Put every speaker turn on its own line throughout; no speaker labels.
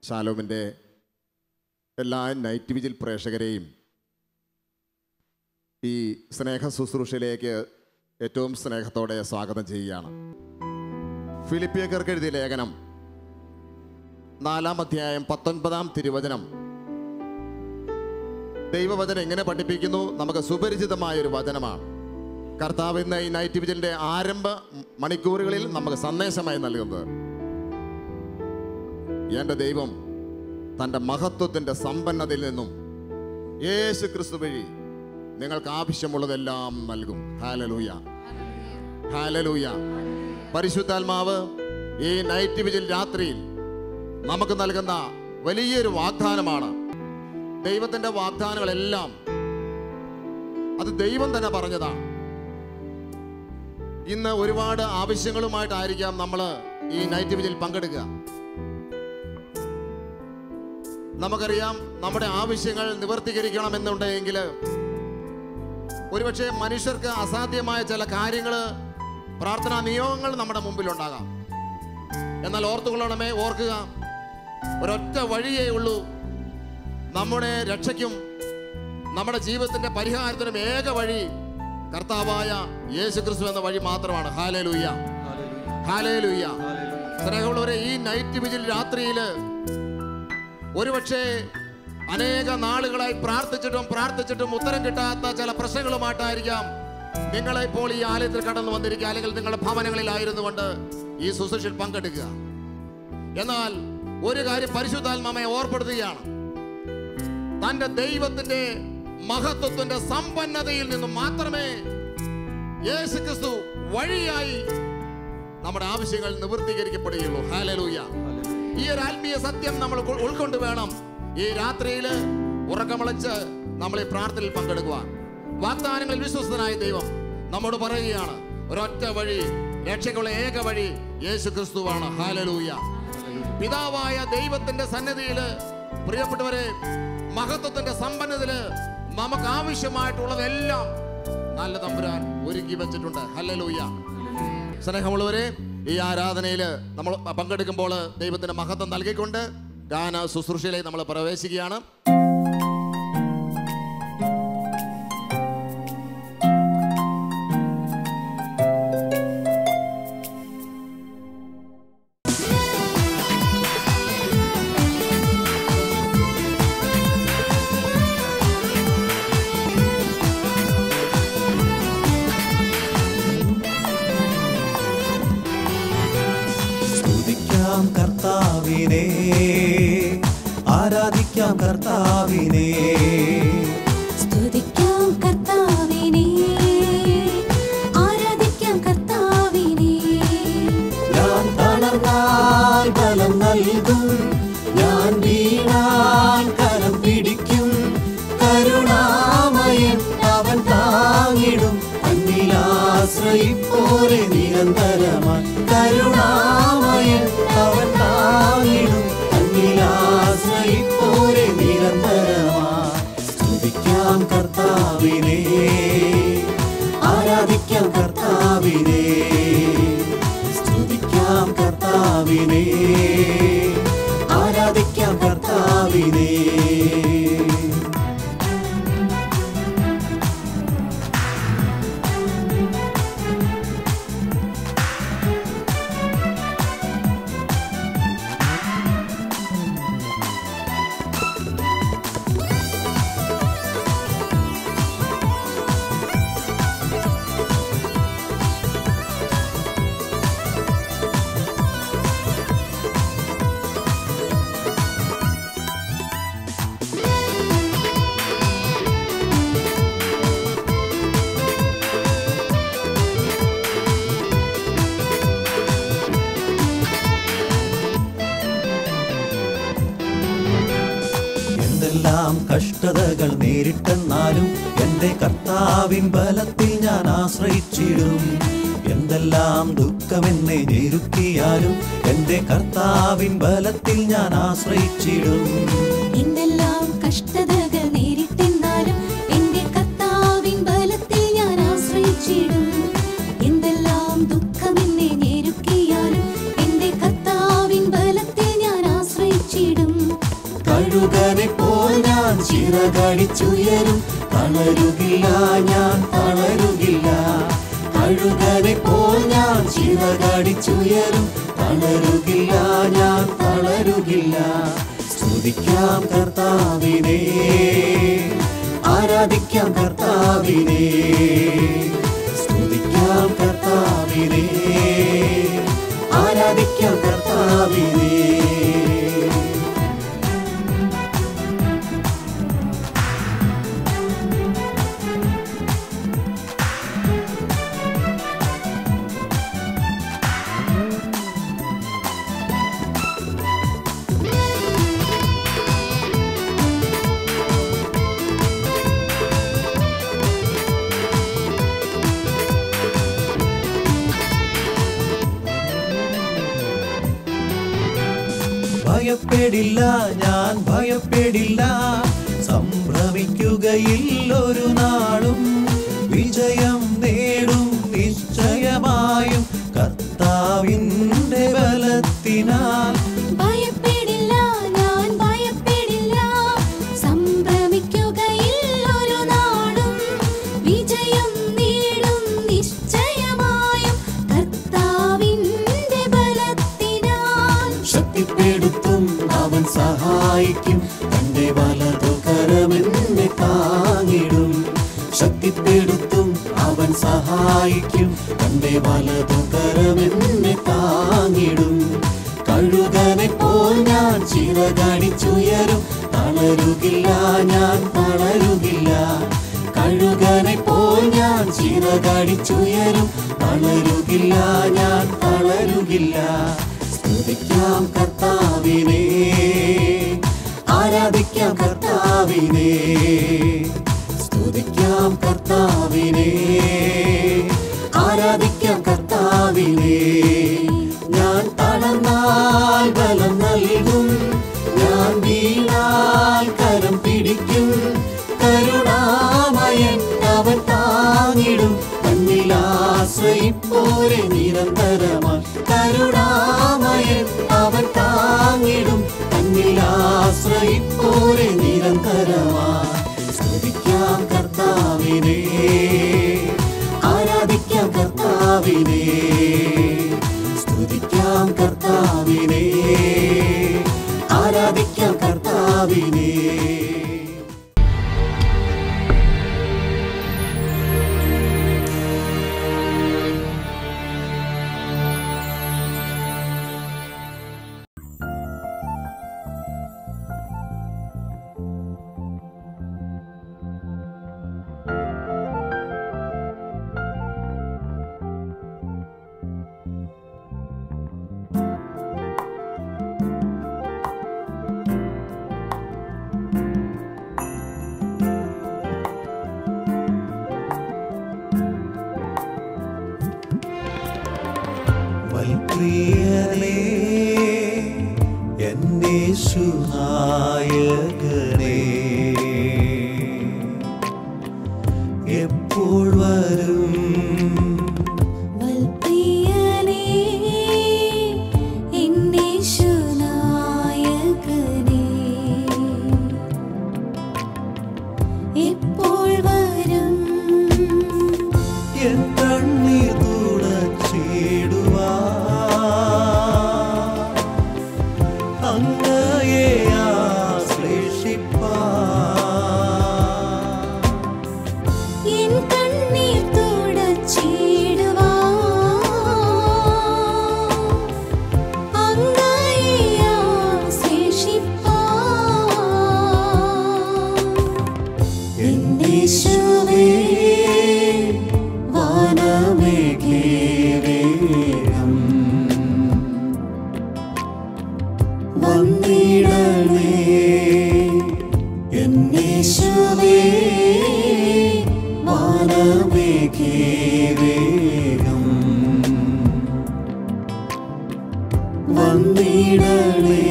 ഷാലോമിൻ്റെ എല്ലാ night vigil പ്രേക്ഷകരെയും ഈ സ്നേഹ ശുശ്രൂഷയിലേക്ക് ഏറ്റവും സ്നേഹത്തോടെ സ്വാഗതം ചെയ്യുകയാണ്. ഫിലിപ്പിയർക്ക് എഴുതിയ ലേഖനം 4-ാം അധ്യായം 19-ാം തിരുവചനം. ദൈവവചനം എങ്ങനെ പഠിപ്പിക്കുന്നു? നമുക്ക് സുപരിചിതമായൊരു വചനമാണ്. കർത്താവ് ഇന്ന് ഈ നൈറ്റ് വിജിലിൻ്റെ ആരംഭ മണിക്കൂറുകളിൽ നമുക്ക് സന്ദേശമായി നൽകുന്നത്, എൻ്റെ ദൈവം തൻ്റെ മഹത്വത്തിൻ്റെ സമ്പന്നതയിൽ നിന്നും യേശു ക്രിസ്തു വഴി നിങ്ങൾക്ക് ആവശ്യമുള്ളതെല്ലാം നൽകും. Hallelujah, hallelujah. പരിശുദ്ധാത്മാവ് ഈ നൈറ്റ് വിജിൽ രാത്രിയിൽ നമുക്ക് നൽകുന്ന വലിയൊരു വാഗ്ദാനമാണ്. ദൈവത്തിൻ്റെ വാഗ്ദാനങ്ങളെല്ലാം അത് ദൈവം തന്നെ പറഞ്ഞതാണ്. ഇന്ന് ഒരുപാട് ആവശ്യങ്ങളുമായിട്ടായിരിക്കാം നമ്മൾ ഈ നൈറ്റ് വിജിൽ പങ്കെടുക്കുക. നമുക്കറിയാം, നമ്മുടെ ആവശ്യങ്ങൾ നിവർത്തീകരിക്കണമെന്നുണ്ടെങ്കിൽ ഒരുപക്ഷെ മനുഷ്യർക്ക് അസാധ്യമായ ചില കാര്യങ്ങൾ, പ്രാർത്ഥനാ നിയോഗങ്ങൾ നമ്മുടെ മുമ്പിലുണ്ടാകാം. എന്നാൽ ഓർത്തുകൊള്ളണമേ, ഓർക്കുക, ഒരൊറ്റ വഴിയേ ഉള്ളൂ നമ്മുടെ രക്ഷയ്ക്കും നമ്മുടെ ജീവിതത്തിൻ്റെ പരിഹാരത്തിനും. ഏക വഴി കർത്താവായ യേശു ക്രിസ്തു എന്ന വഴി മാത്രമാണ്. Hallelujah, hallelujah. സ്നേഹമുള്ളവരെ, ഈ നൈറ്റ് വിജിൽ രാത്രിയിൽ ഒരുപക്ഷെ അനേക നാളുകളായി പ്രാർത്ഥിച്ചിട്ടും ഉത്തരം കിട്ടാത്ത ചില പ്രശ്നങ്ങളുമായിട്ടായിരിക്കാം നിങ്ങൾ ഇപ്പോൾ ഈ ആലയത്തിൽ കടന്നു വന്നിരിക്കുക, അല്ലെങ്കിൽ നിങ്ങളുടെ ഭവനങ്ങളിലായിരുന്നു കൊണ്ട് ഈ ശുശ്രൂഷയിൽ പങ്കെടുക്കുക. എന്നാൽ ഒരു കാര്യം പരിശുദ്ധാത്മാവെ ഓർപ്പെടുത്തുകയാണ്, തന്റെ ദൈവത്തിന്റെ മഹത്വത്തിന്റെ സമ്പന്നതയിൽ നിന്നും മാത്രമേ യേശു ക്രിസ്തു വഴിയായി നമ്മുടെ ആവശ്യങ്ങൾ നിവൃത്തീകരിക്കപ്പെടുകയുള്ളൂ. ഹല്ലേലൂയ. ഈ ഒരു ആത്മീയ സത്യം നമ്മൾ ഉൾക്കൊണ്ട് വേണം ഈ രാത്രിയിൽ ഉറക്കമളച്ച് നമ്മൾ ഈ പ്രാർത്ഥനയിൽ പങ്കെടുക്കുവാൻ. വാഗ്ദാനങ്ങളിൽ വിശ്വസ്തനായ ദൈവം നമ്മോട് പറയുകയാണ്, ഒരൊറ്റ വഴി, രക്ഷയ്ക്കുള്ള ഏക വഴി യേശു ക്രിസ്തുവാണ്. ഹല്ലേലൂയ. പിതാവായ ദൈവത്തിന്റെ സന്നിധിയിൽ പ്രിയപ്പെട്ടവരെ, മഹത്വത്തിന്റെ സമ്പന്നതയിൽ നമുക്ക് ആവശ്യമായിട്ടുള്ളതെല്ലാം നല്ല തമ്പുരാൻ ഒരുക്കി വെച്ചിട്ടുണ്ട്. ഹല്ലേലൂയ. സ്നേഹമുള്ളവരെ, ഈ ആരാധനയിൽ നമ്മൾ പങ്കെടുക്കുമ്പോൾ ദൈവത്തിന് മഹത്വം നൽകിക്കൊണ്ട് ഗാന ശുശ്രൂഷയിലേക്ക് നമ്മൾ പ്രവേശിക്കുകയാണ്.
കർത്താവിനെ ആരാധിക്കാം, കർത്താവിനെ
സ്തുതിക്കാം, കർത്താവിനെ ആരാധിക്കാം, കർത്താവിനെ.
ഞാൻ തളർന്നാൽ ബലം നൽകും, ഞാൻ വീണാൽ കരം പിടിക്കും. കരുണാമയൻ അവൻ താങ്ങിടും, തന്നിലാശ്രയിപ്പോരെ നിരന്തരമായി. കരുണാമയൻ അവൻ താങ്ങിടും, തന്നിലാശ്രയിപ്പോരെ നിരന്തരമായി. സ്തുതിക്കാം കർത്താവിനെ ആരാധിക്കാം, കർത്താവിനെ സ്തുതിക്കാം, കർത്താവിനെ ആരാധിക്കാം, കർത്താവിനെ. എന്തെല്ലാം കഷ്ടതകൾ നേരിട്ടെന്നാലും എൻ്റെ കർത്താവിൻ ബലത്തിൽ ഞാൻ ആശ്രയിച്ചിടും. എന്തെല്ലാം ദുഃഖമെന്നെ ഞെരുക്കിയാലും എൻ്റെ കർത്താവിൻ ബലത്തിൽ ഞാൻ ആശ്രയിച്ചിടും.
എന്തെല്ലാം കഷ്ടതകൾ നേരിട്ടെന്നാലും എൻ്റെ കർത്താവിൻ ബലത്തിൽ ഞാൻ ആശ്രയിച്ചിടും. എന്തെല്ലാം ദുഃഖമെന്നെ ഞെരുക്കിയാലും എൻ്റെ കർത്താവിൻ ബലത്തിൽ ഞാൻ ആശ്രയിച്ചിടും.
ചിറകടിച്ചുയരും. തളരുകില്ല, ഞാൻ തളരുകില്ല. കഴുകനെ പോൽ ഞാൻ ചിറകടിച്ചുയരും. തളരുകില്ല, ഞാൻ തളരുകില്ല. സ്തുതിക്കാം കർത്താവിനെ, ആരാധിക്കാം കർത്താവിനെ. സ്തുതിക്കാം കർത്താവിനെ, ആരാധിക്കാം കർത്താവിനെ. ഭയപ്പെടില്ല, ഞാൻ ഭയപ്പെടില്ല. സംഭ്രമിക്കുകയില്ലൊരു നാളും. വിജയം നേടും നിശ്ചയമായും കർത്താവിന്റെ ബലത്തിനാൽ.
ഭയപ്പെടില്ല, ഞാൻ ഭയപ്പെടില്ല. സംഭ്രമിക്കുകയില്ലൊരു നാളും. വിജയം നേടും നിശ്ചയമായും കർത്താവിന്റെ ബലത്തിനാൽ.
ശക്തിപ്പെടുത്തും അവൻ സഹായിക്കും. തന്റെ വലതുകരമെന്നെ താങ്ങിടും. ശക്തിപ്പെടുത്തും അവൻ സഹായിക്കും. തന്റെ വലതുകരമെന്നെ താങ്ങിടും. കഴുകനെ പോൽ ഞാൻ ചിറകടിച്ചുയരും. തളരുകില്ല, ഞാൻ തളരുകില്ല. കഴുകനെ പോൽ ഞാൻ ചിറകടിച്ചുയരും. തളരുകില്ല, ഞാൻ തളരുകില്ല. സ്തുതിക്കാം കർത്താവിനെ, ആരാധിക്കാം കർത്താവിനെ. സ്തുതിക്കാം കർത്താവിനെ, ആരാധിക്കാം കർത്താവിനെ. ഞാൻ തളർന്നാൽ ബലം നൽകും. ഞാൻ വീണാൽ കരം പിടിക്കും. കരുണാമയൻ അവൻ താങ്ങിടും. തന്നിൽ ആശ്രയിപ്പോരെ നിരന്തരമായി. കരുണാമയൻ അവൻ താങ്ങിടും. തന്നിൽ ആശ്രയിപ്പോരെ നിരന്തരമായി. സ്തുതിക്കാം കർത്താവിനെ, ആരാധിക്കാം കർത്താവിനെ. സ്തുതിക്കാം കർത്താവിനെ, ആരാധിക്കാം കർത്താവിനെ. പ്രിയനേ എന്നേശുനായകനേ, എപ്പോൾ വരും?
വൽപ്രിയനേ എന്നേശുനായകനേ, എപ്പോൾ വരും?
എൻ കണ്ണീർ തുടച്ചിടുവാൻ അങ്ങയെ ആശ്ലേഷിപ്പാൻ.
എൻ കണ്ണീർ തുടച്ചിടുവാൻ അങ്ങയെ ആശ്ലേഷിപ്പാൻ.
എന്നീശുവേ വാനമേഘേ വേഗം വന്നിടണേ. എന്നീശുവേ വാനമേഘേ വേഗം വന്നിടണേ.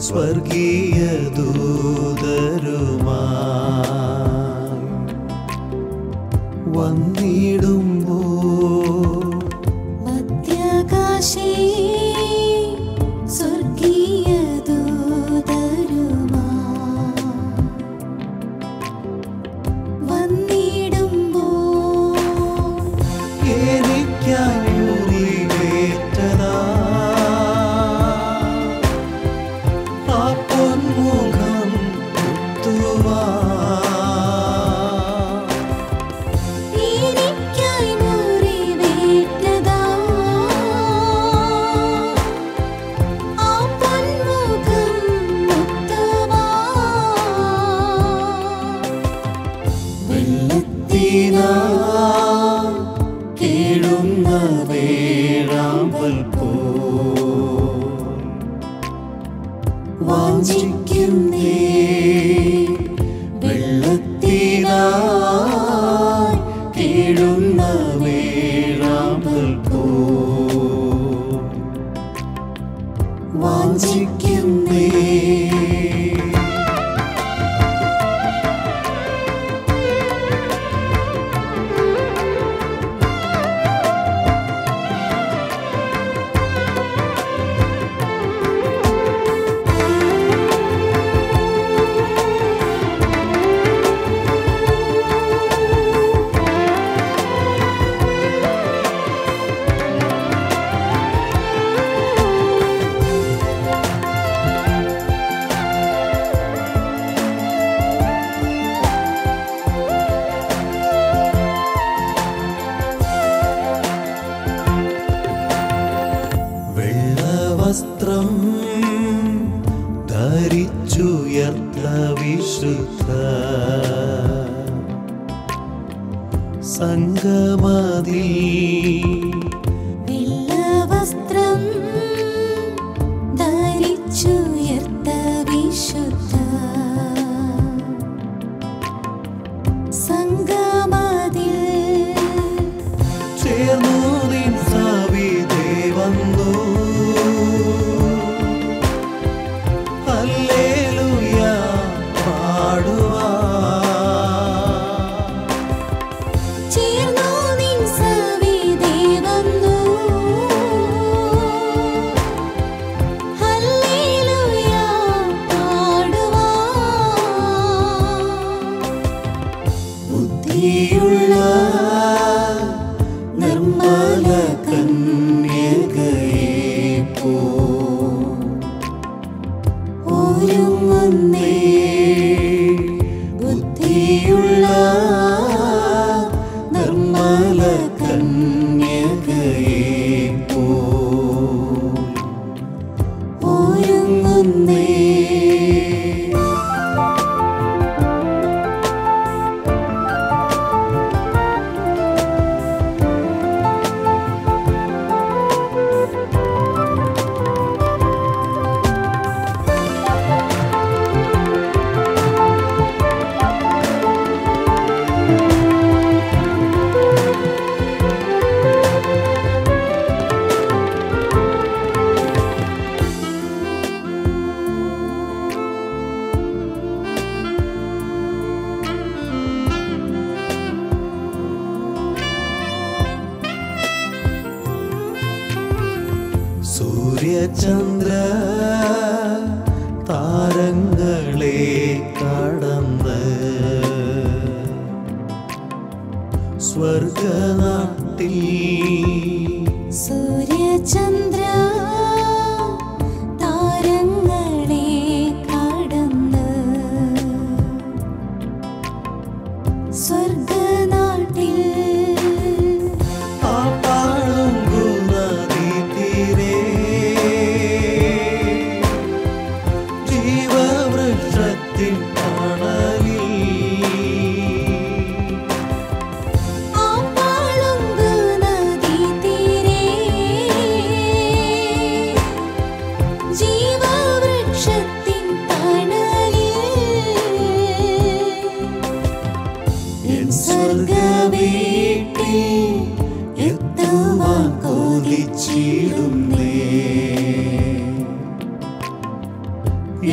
സ്വർഗീയ ദൂതരുമായി വന്നിടുമ്പോൾ
മധ്യാകാശേ സ്വർഗീയ ദൂതരുമായി വന്നിടുമ്പോൾ
എനിക്കായി മുറിവേറ്റതാ ആ പൊന്മുഖം കുത്തുവാൻ
എനിക്കായി മുറിവേറ്റതാ ആ പൊന്മുഖം കുത്തുവാൻ
വെള്ളത്തിനാ കേഴുന്ന വേഴാമ്പൽ പോൽ വാഞ്ചിക്കുന്നേ വെള്ളത്തിനായി കേഴുന്ന വേഴാമ്പൽ പോൽ വാഞ്ചിക്കുന്നേ. വെള്ളവസ്ത്രം ധരിച്ചുയർത്ത വിശുദ്ധ സംഗമതിൽ
വെള്ളവസ്ത്രം ധരിച്ചുയർത്ത വിശുദ്ധ സംഗമതിൽ
ചേർന്നു നിൻ സവിധേ വന്നു ഹല്ലേലൂയ പാടുവാൻ
ചേർന്നു നിൻ സവിധേ വന്നു ഹല്ലേലൂയ പാടുവാൻ
ബുദ്ധിയുള്ള നിർമ്മല കന്യകയെ പോ ഒരുങ്ങുന്നേ ബുദ്ധിയുള്ള നിർമ്മല കന്യകയെ പോ ഒരുങ്ങുന്നേ. സൂര്യചന്ദ്ര താരങ്ങളെ കടന്ന് സ്വർഗനാട്ടിൽ
സൂര്യചന്ദ്ര താരങ്ങളെ കടന്ന് സ്വർഗനാട്ടിൽ
ആ പാഴുങ്കുനദി തീരെ ജീവവൃക്ഷത്തിൻ തണലിൽ
ആ പാഴുങ്കു നദി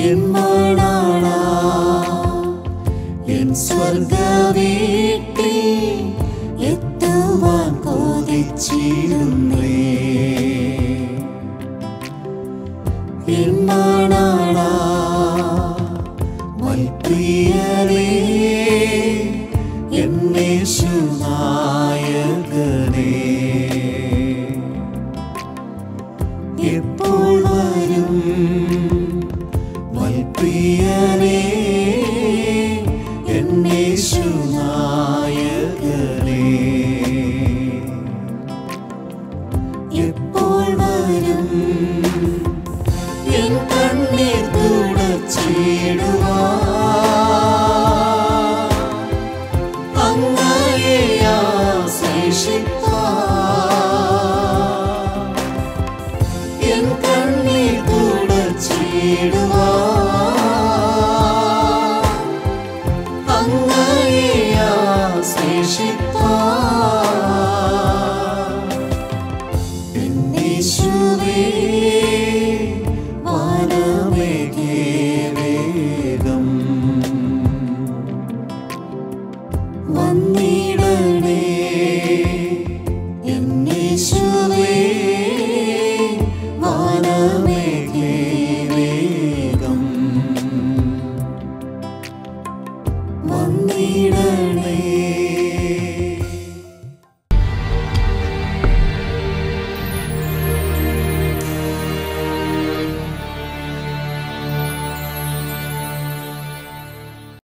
എൻ മണാളാ എൻ സ്വർഗവീട്ടിൽ എത്തുവാൻ കൊതിച്ചിരുന്നേ എൻ മണാളാ മൽപ്രിയനേ എൻ യേശുനായകനേ എപ്പോൾ വരും മൽപ്രിയനേ